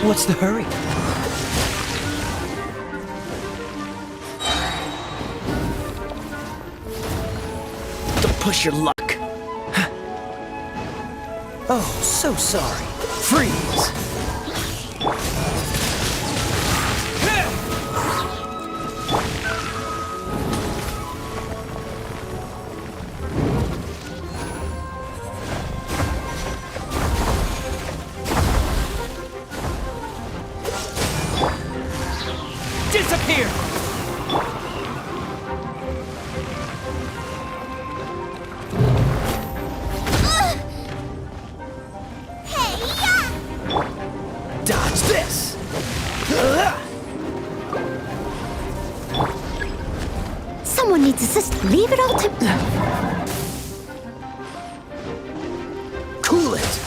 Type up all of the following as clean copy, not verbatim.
What's the hurry? Don't push your luck. Oh, so sorry. Freeze! Disappear! Dodge this! Someone needs assist. Leave it all to... Cool it!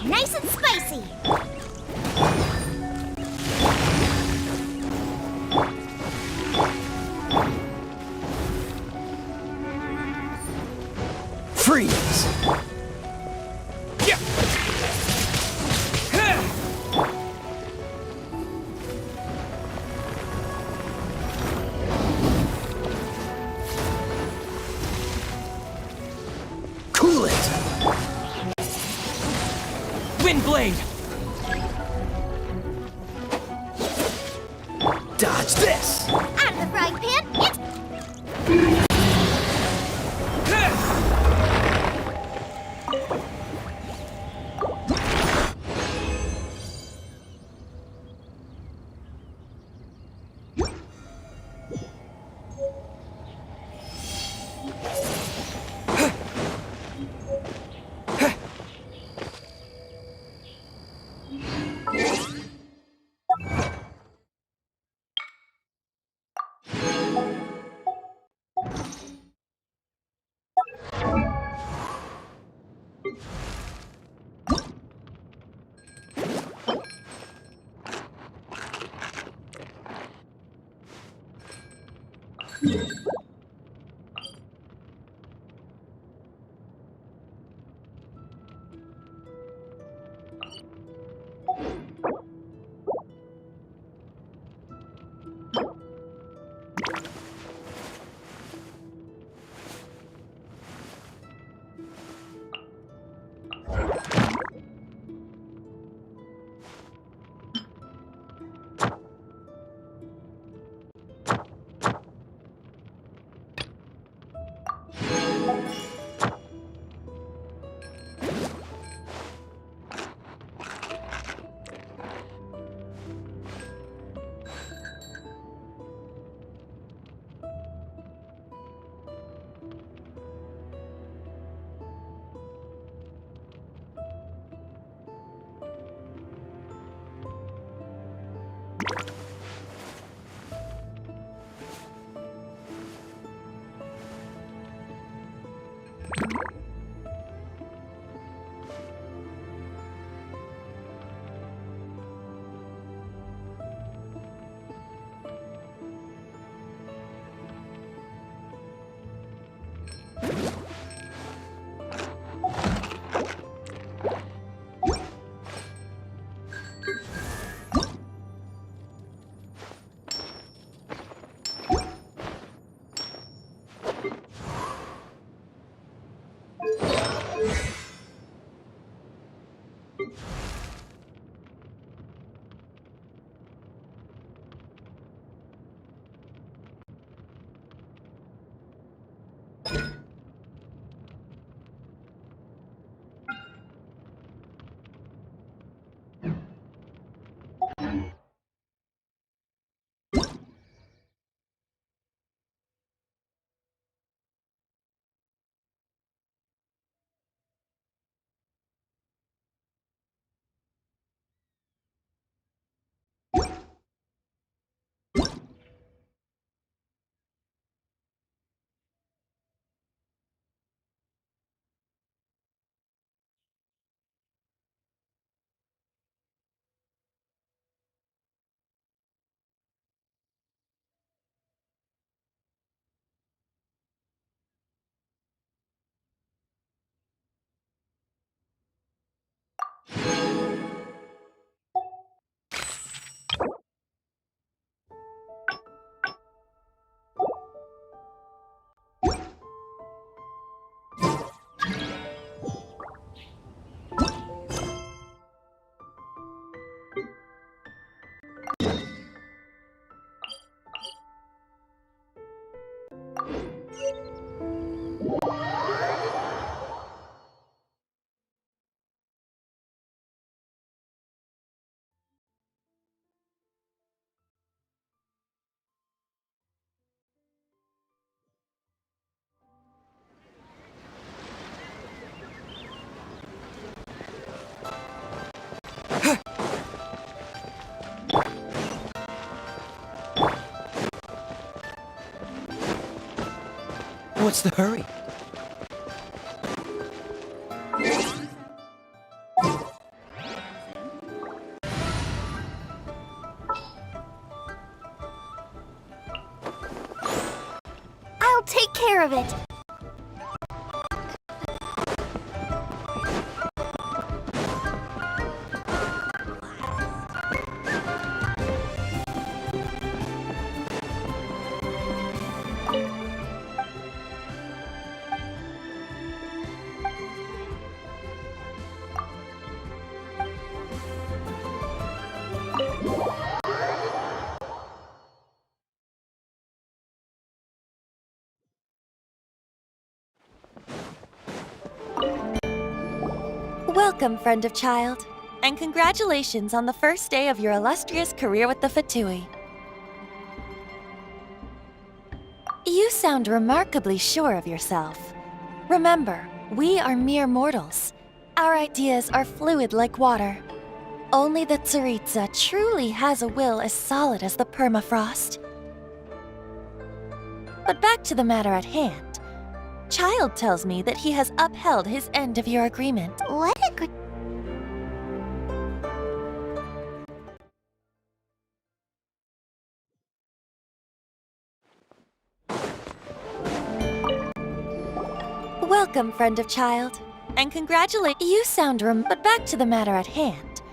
Nice and spicy. Freeze! Yeah. Cool it! Wind blade! Dodge this! Out of the frying pan. What's the hurry? I'll take care of it. Welcome, friend of child, and congratulations on the first day of your illustrious career with the Fatui. You sound remarkably sure of yourself. Remember, we are mere mortals. Our ideas are fluid like water. Only the Tsaritsa truly has a will as solid as the permafrost. But back to the matter at hand. Child tells me that he has upheld his end of your agreement. What agree? Welcome, friend of child, and congratulate you sound but back to the matter at hand.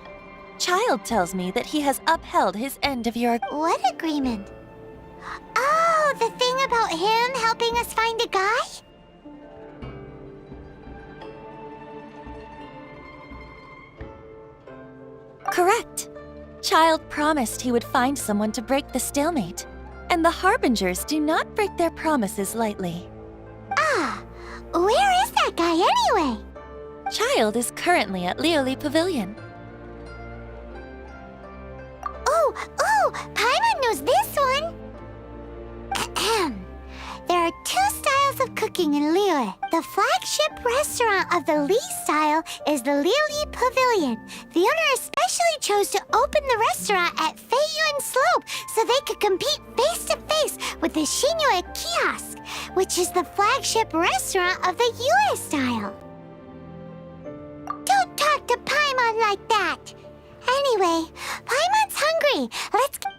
Child tells me that he has upheld his end of your What agreement? Oh, the thing about him helping us find a guy? Correct. Child promised he would find someone to break the stalemate, and the Harbingers do not break their promises lightly. Ah, where is that guy anyway? Child is currently at Lioli Pavilion. Oh, Paimon knows this one. Ahem. There are two styles of cooking in Liyue. The flagship restaurant of the Li style is the Lioli Pavilion. The owner especially chose to open the restaurant at Feiyuan Slope so they could compete face-to-face with the Shinyue Kiosk, which is the flagship restaurant of the Yue style. Don't talk to Paimon like that. Anyway, Paimon's hungry. Let's get...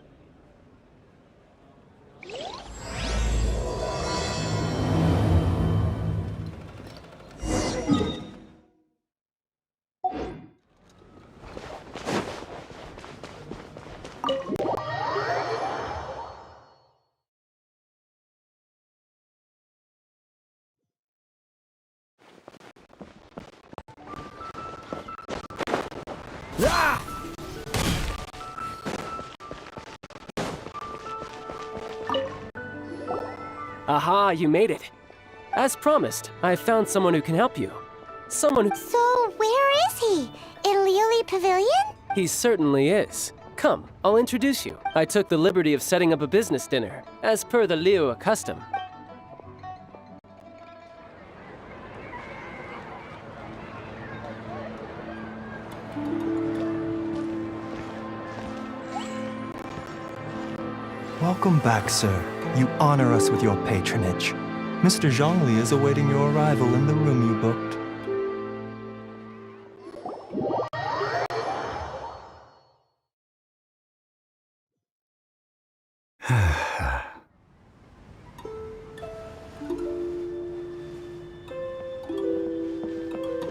Ah! Aha, you made it. As promised, I found someone who can help you. Someone who... So, where is he? In Lioli Pavilion? He certainly is. Come, I'll introduce you. I took the liberty of setting up a business dinner, as per the Liyue custom. Welcome back, sir. You honor us with your patronage. Mr. Zhongli is awaiting your arrival in the room you booked.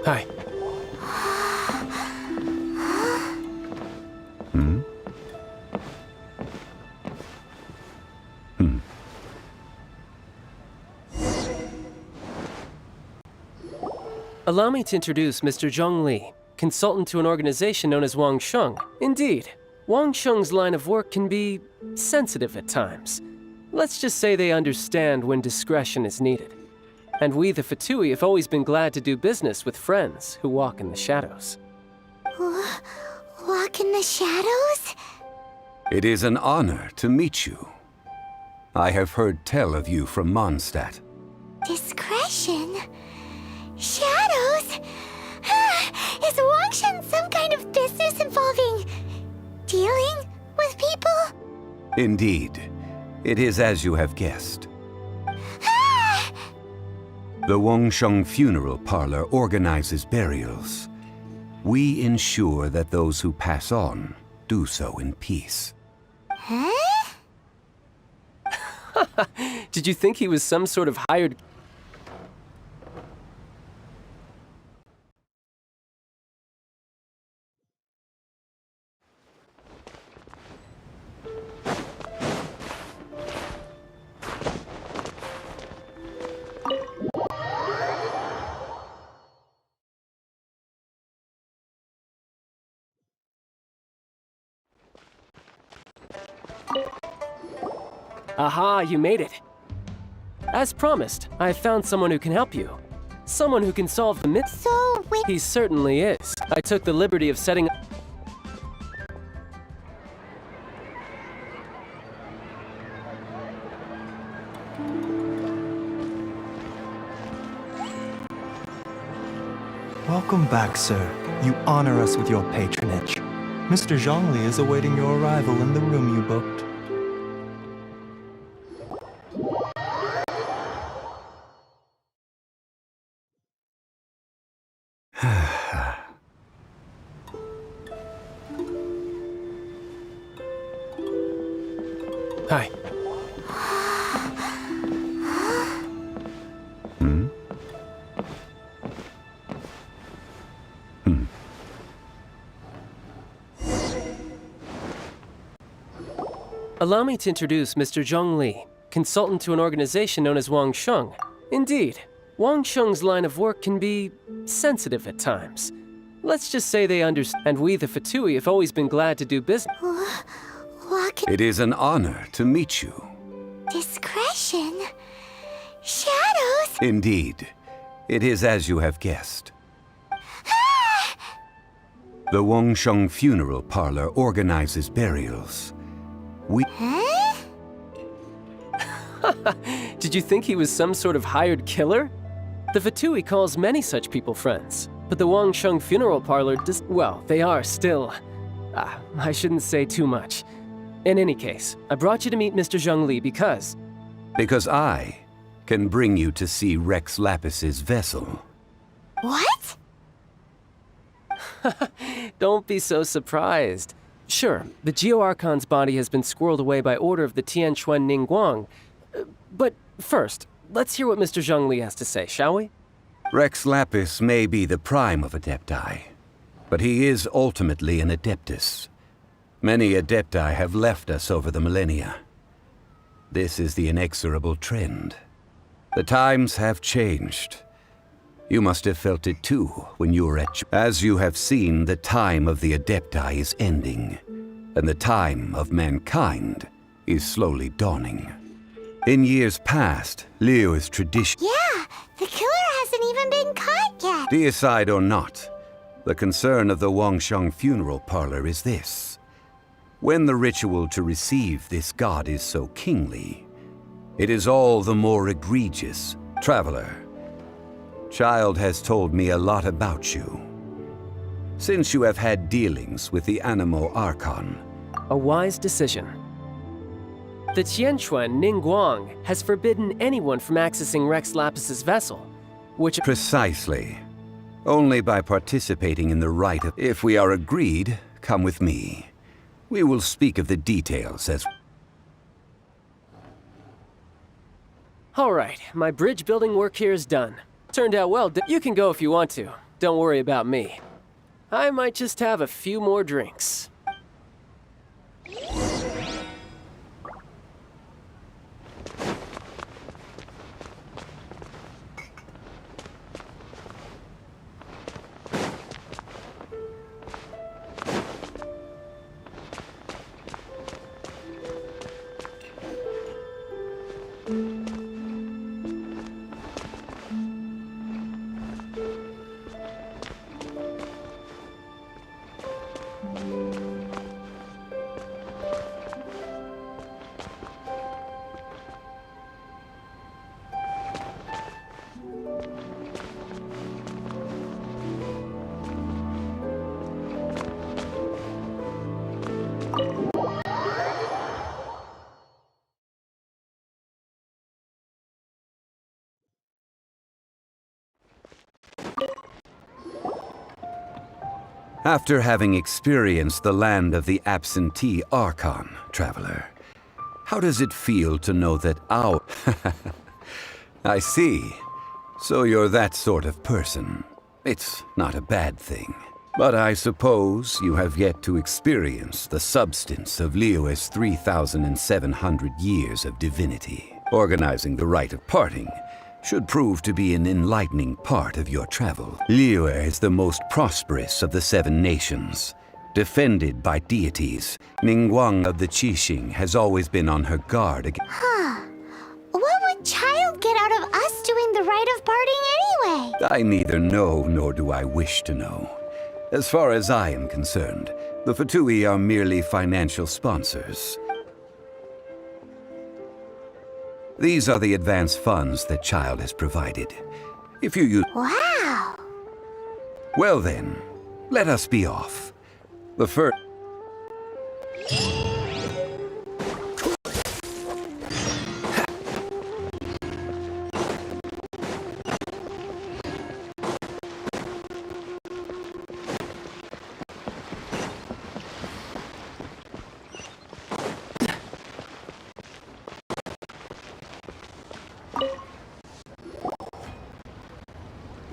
Hi. Allow me to introduce Mr. Zhong Li, consultant to an organization known as Wang Sheng. Indeed, Wang Sheng's line of work can be sensitive at times. Let's just say they understand when discretion is needed. And we, the Fatui, have always been glad to do business with friends who walk in the shadows. Walk in the shadows? It is an honor to meet you. I have heard tell of you from Mondstadt. Discretion? Shadows? Is Wangshan some kind of business involving dealing with people? Indeed, it is as you have guessed. The Wangsheng Funeral Parlor organizes burials. We ensure that those who pass on do so in peace. Huh? Did you think he was some sort of hired... Aha, you made it. As promised, I found someone who can help you. Someone who can solve the myth. So, wait. He certainly is. I took the liberty of setting... Welcome back, sir. You honor us with your patronage. Mr. Zhongli is awaiting your arrival in the room you booked. Hi. Allow me to introduce Mr. Zhongli, consultant to an organization known as Wangsheng. Indeed, Wangsheng's line of work can be sensitive at times. Let's just say they understand, and we the Fatui have always been glad to do business. What can... It is an honor to meet you. Discretion? Shadows? Indeed, it is as you have guessed. The Wangsheng Funeral Parlor organizes burials. We... Huh? Did you think he was some sort of hired killer? The Fatui calls many such people friends, but the Wangsheng Funeral Parlor does... Well, they are still... I shouldn't say too much. In any case, I brought you to meet Mr. Zhongli because... Because I can bring you to see Rex Lapis's vessel. What? Don't be so surprised. Sure, the Geo-Archon's body has been squirreled away by order of the Tianquan Ningguang. But first, let's hear what Mr. Zhongli has to say, shall we? Rex Lapis may be the prime of Adepti, but he is ultimately an Adeptus. Many Adepti have left us over the millennia. This is the inexorable trend. The times have changed. You must have felt it too when you were at... As you have seen, the time of the Adepti is ending, and the time of mankind is slowly dawning. In years past, Liyue's tradition... Yeah, the killer hasn't even been caught yet. Deicide or not, the concern of the Wangsheng Funeral Parlor is this. When the ritual to receive this god is so kingly, it is all the more egregious. Traveler, Child has told me a lot about you. Since you have had dealings with the Animo Archon. A wise decision. The Tianquan Ningguang has forbidden anyone from accessing Rex Lapis's vessel, which... Precisely. Only by participating in the rite of... If we are agreed, come with me. We will speak of the details as... All right, my bridge building work here is done. Turned out well. You can go if you want to. Don't worry about me. I might just have a few more drinks. After having experienced the land of the absentee Archon, traveler, how does it feel to know that our... I see. So you're that sort of person. It's not a bad thing. But I suppose you have yet to experience the substance of Liyue's 3,700 years of divinity. Organizing the rite of parting should prove to be an enlightening part of your travel. Liyue is the most prosperous of the 7 nations. Defended by deities, Ningguang of the Qixing has always been on her guard against... What would Child get out of us doing the rite of parting anyway? I neither know nor do I wish to know. As far as I am concerned, the Fatui are merely financial sponsors. These are the advance funds that Child has provided. If you use... Wow! Well then, let us be off. The first...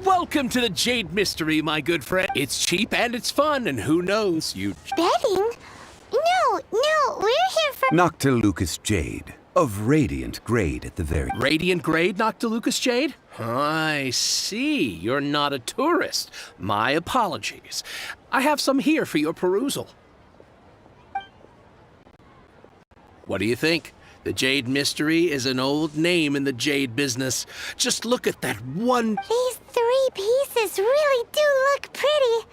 Welcome to the Jade Mystery, my good friend. It's cheap and it's fun, and who knows, you... Betting? No, we're here for... Noctilucous Jade, of radiant grade at the very... Radiant grade, Noctilucous Jade? I see. You're not a tourist. My apologies. I have some here for your perusal. What do you think? The Jade Mystery is an old name in the jade business. Just look at that one... These 3 pieces really do look pretty.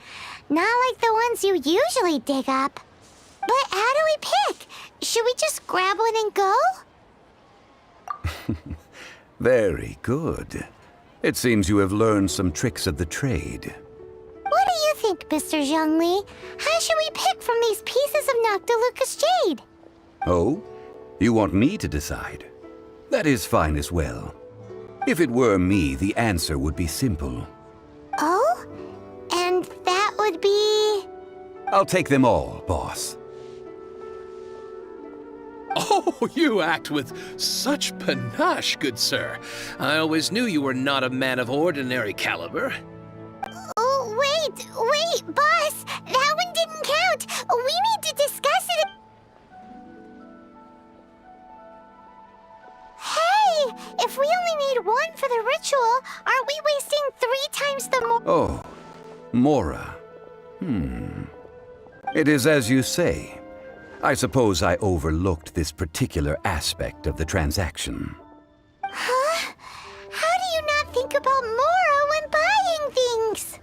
Not like the ones you usually dig up. But how do we pick? Should we just grab one and go? Very good. It seems you have learned some tricks of the trade. What do you think, Mr. Zhongli? How should we pick from these pieces of Noctilucous Jade? Oh? You want me to decide? That is fine as well. If it were me, the answer would be simple. Oh? And that would be... I'll take them all, boss. Oh, you act with such panache, good sir. I always knew you were not a man of ordinary caliber. Oh, wait, boss! That one didn't count! We need to discuss it... Hey! If we only need 1 for the ritual, aren't we wasting 3 times the more... Oh, Mora. It is as you say. I suppose I overlooked this particular aspect of the transaction. Huh? How do you not think about Mora when buying things?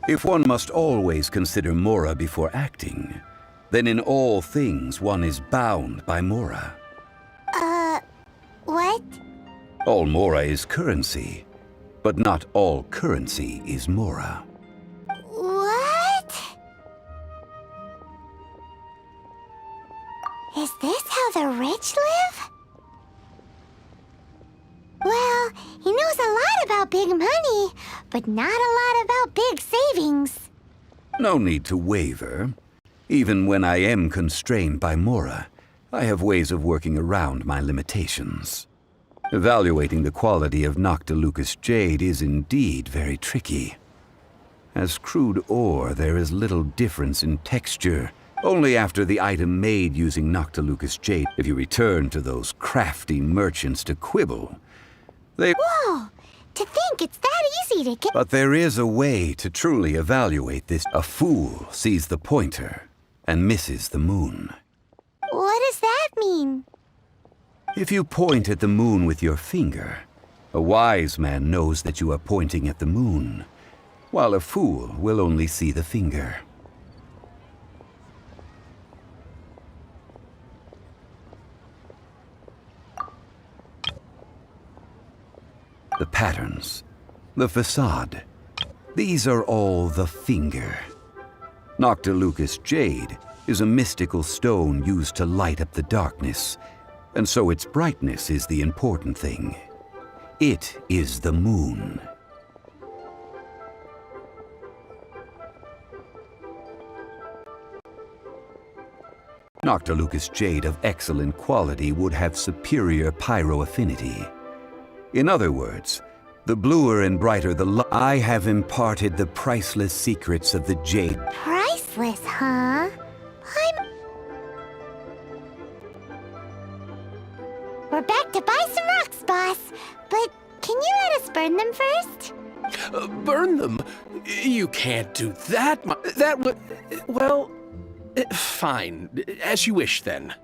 If one must always consider Mora before acting, then in all things one is bound by Mora. What? All Mora is currency, but not all currency is Mora. What? Is this how the rich live? Well, he knows a lot about big money, but not a lot about big savings. No need to waver. Even when I am constrained by Mora, I have ways of working around my limitations. Evaluating the quality of Noctilucous Jade is indeed very tricky. As crude ore, there is little difference in texture. Only after the item made using Noctilucous Jade, if you return to those crafty merchants to quibble, they... Whoa! To think it's that easy to get... But there is a way to truly evaluate this. A fool sees the pointer and misses the moon. What does that mean? If you point at the moon with your finger, a wise man knows that you are pointing at the moon, while a fool will only see the finger. The patterns, the facade, these are all the finger. Noctilucous Jade is a mystical stone used to light up the darkness, and so its brightness is the important thing. It is the moon. Noctilucous jade of excellent quality would have superior pyro affinity. In other words, the bluer and brighter the light. I have imparted the priceless secrets of the jade. Priceless, huh? We're back to buy some rocks, boss. But can you let us burn them first? Burn them? You can't do that. That would... Well, fine. As you wish, then.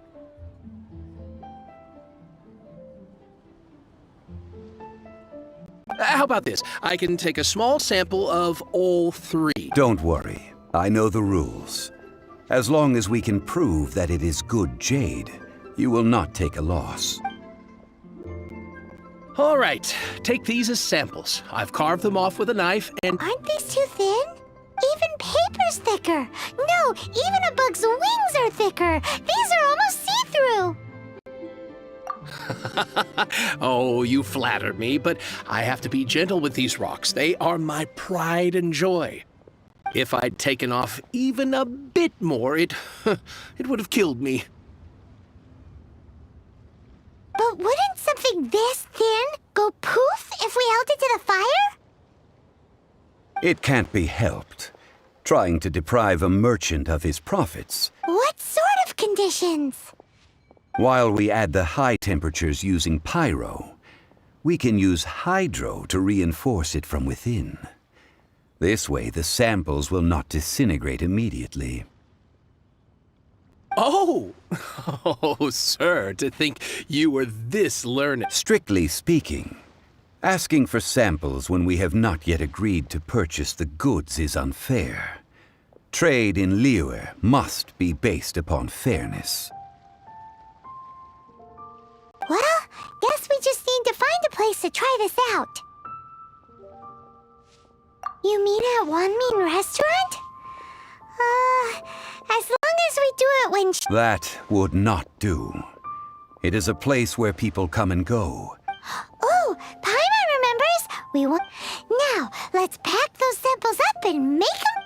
How about this? I can take a small sample of all three. Don't worry. I know the rules. As long as we can prove that it is good jade, you will not take a loss. All right. Take these as samples. I've carved them off with a knife and... Aren't these too thin? Even paper's thicker. No, even a bug's wings are thicker. These are almost see-through. Oh, you flatter me, but I have to be gentle with these rocks. They are my pride and joy. If I'd taken off even a bit more, it would have killed me. But wouldn't something this thin go poof if we held it to the fire? It can't be helped. Trying to deprive a merchant of his profits. What sort of conditions? While we add the high temperatures using pyro, we can use hydro to reinforce it from within. This way, the samples will not disintegrate immediately. Oh! Oh, sir, to think you were this learned. Strictly speaking, asking for samples when we have not yet agreed to purchase the goods is unfair. Trade in Liyue must be based upon fairness. Well, guess we just need to find a place to try this out. You mean at Wanmin Restaurant? As long as we do it when... That would not do. It is a place where people come and go. Oh, Paimon remembers! We want... Now, let's pack those samples up and make them...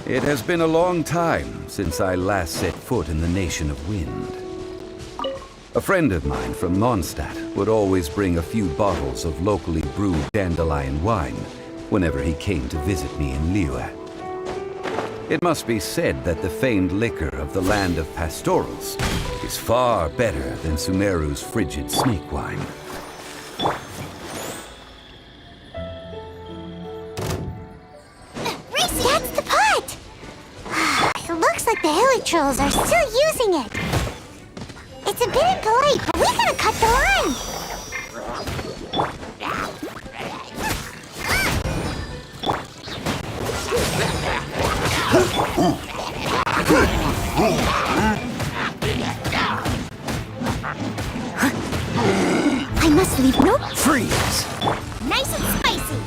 It has been a long time since I last set foot in the Nation of Wind. A friend of mine from Mondstadt would always bring a few bottles of locally brewed dandelion wine whenever he came to visit me in Liyue. It must be said that the famed liquor of the land of pastorals is far better than Sumeru's frigid snake wine. That's the pot! It looks like the hilly trolls are still using it. It's a bit impolite, but we gotta cut the line. I must leave no... Freeze! Nice and spicy.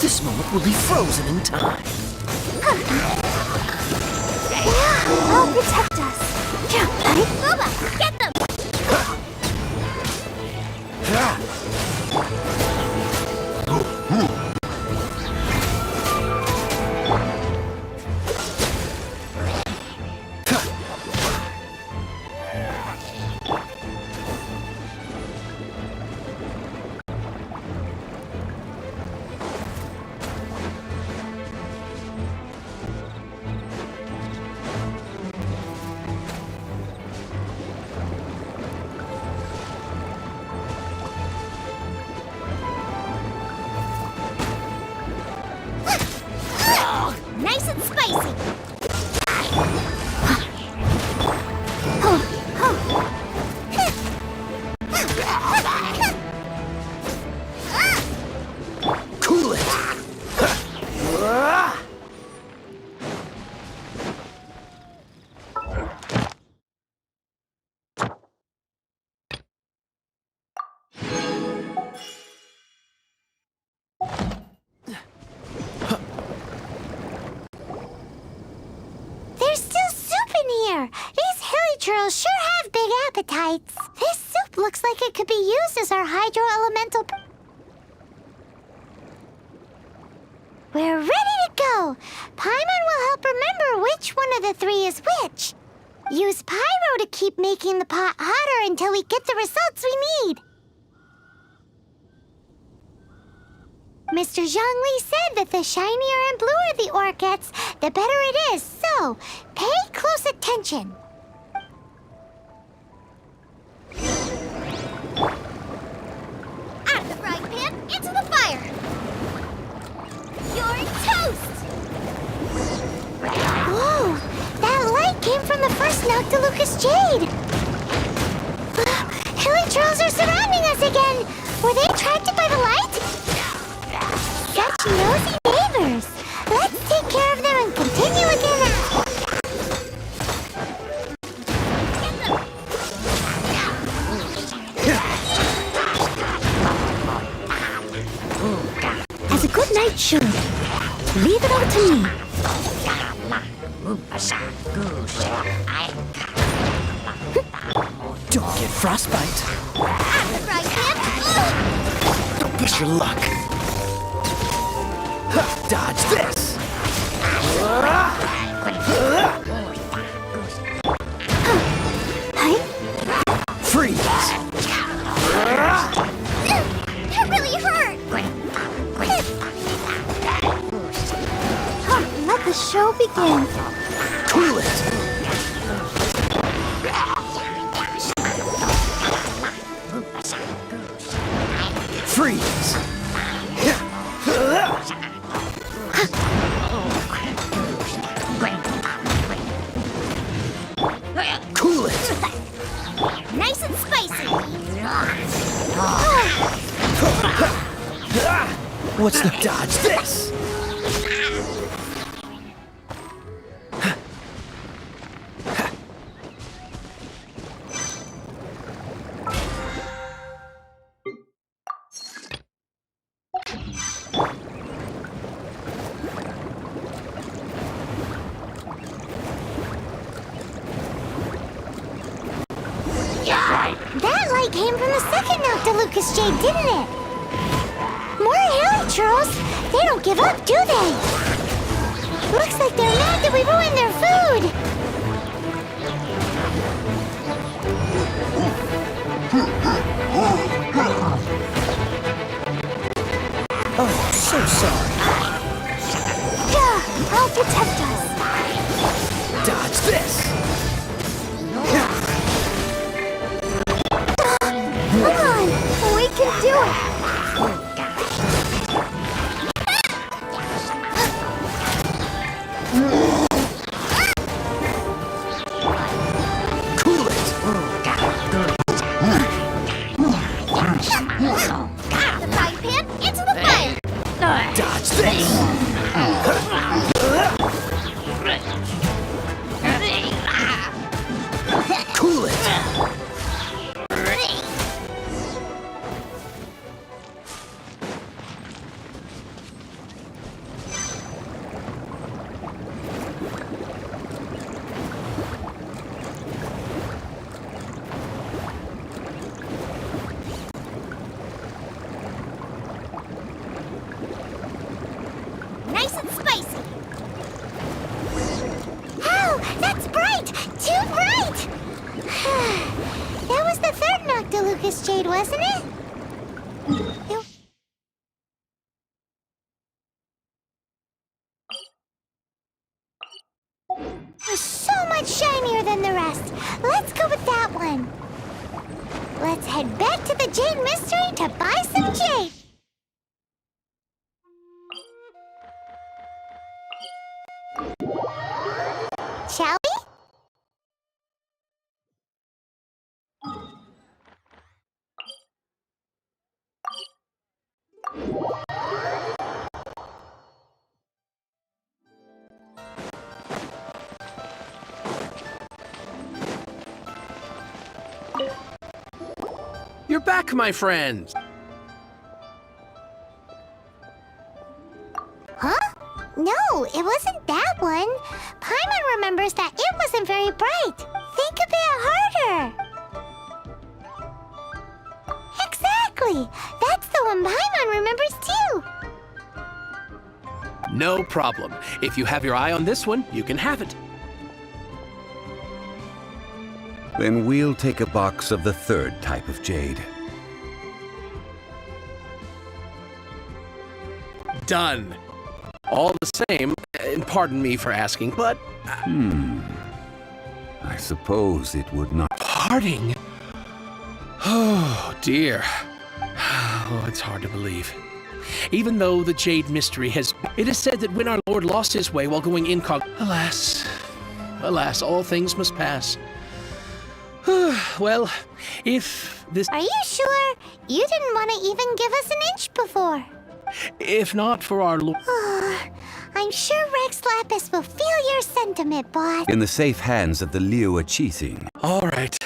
This moment will be frozen in time. I'll protect us. Boba, get them! Cool it! There's still soup in here. These hilly churls sure have big appetites. This soup looks like it could be used as our hydro-elemental... We're ready to go. Paimon will help remember which one of the three is which. Use Pyro to keep making the pot hotter until we get the results we need. Mr. Zhongli said that the shinier and bluer the ore gets, the better it is, so pay close attention. Out of the frying pan, into the fire! You're toast! Whoa! That light came from the first Noctilucous Jade! Hilly trolls are surrounding us again! Were they attracted by the light? Such nosy neighbors! Let's take care of them and continue again. As a good knight should. Leave it all to me. Don't get frostbite. Don't push your luck. Dodge this! Freeze! That really hurt! Let the show begin. Cool it! Freeze! Cool it! Nice and spicy. What's the dodge this? That light came from the second Noctilucous Jade, didn't it? More hilly churls. They don't give up, do they? Looks like they're mad that we ruined their food. Oh, so sorry. I'll protect us. Dodge this! Come on, we can do it. Cool it! The frying pan into the fire. Dodge this! Cool it! Nice and spicy. Oh, that's bright! Too bright! That was the third Noctilucous Jade, wasn't it? Was so much shinier than the rest. Let's go with that one. Let's head back to the Jade Mystery to buy some jade. Shall we? You're back, my friend. Huh? No, it wasn't that one. Paimon remembers that it wasn't very bright. Think a bit harder. Exactly. That's the one Paimon remembers too. No problem. If you have your eye on this one, you can have it. Then we'll take a box of the third type of jade. Done. All the same, and pardon me for asking, but... I suppose it would not... Parting? Oh, dear. Oh, it's hard to believe. Even though the Jade mystery has... It is said that when our Lord lost his way while going incognito... Alas, all things must pass. Well, if this... Are you sure? You didn't want to even give us an inch before. If not for our Lord... I'm sure Rex Lapis will feel your sentiment, boss. In the safe hands of the Liu Chising. All right.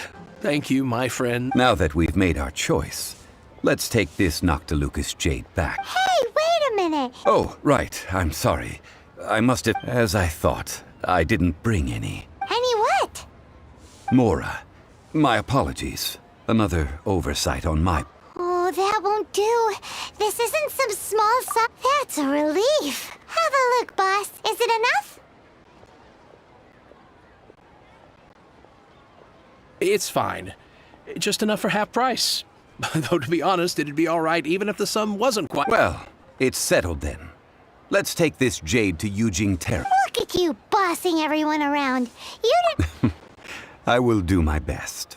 Thank you, my friend. Now that we've made our choice, let's take this Noctilucous jade back. Hey, wait a minute. Oh, right. I'm sorry. I must have... As I thought, I didn't bring any. Any what? Mora, my apologies. Another oversight on my... Oh, that won't do. This isn't some small stuff. That's a relief. Have a look, boss. Is it enough? It's fine. Just enough for half price. Though, to be honest, it'd be all right even if the sum wasn't quite... Well, it's settled then. Let's take this jade to Yujing Terrace. Look at you bossing everyone around. You didn't... I will do my best.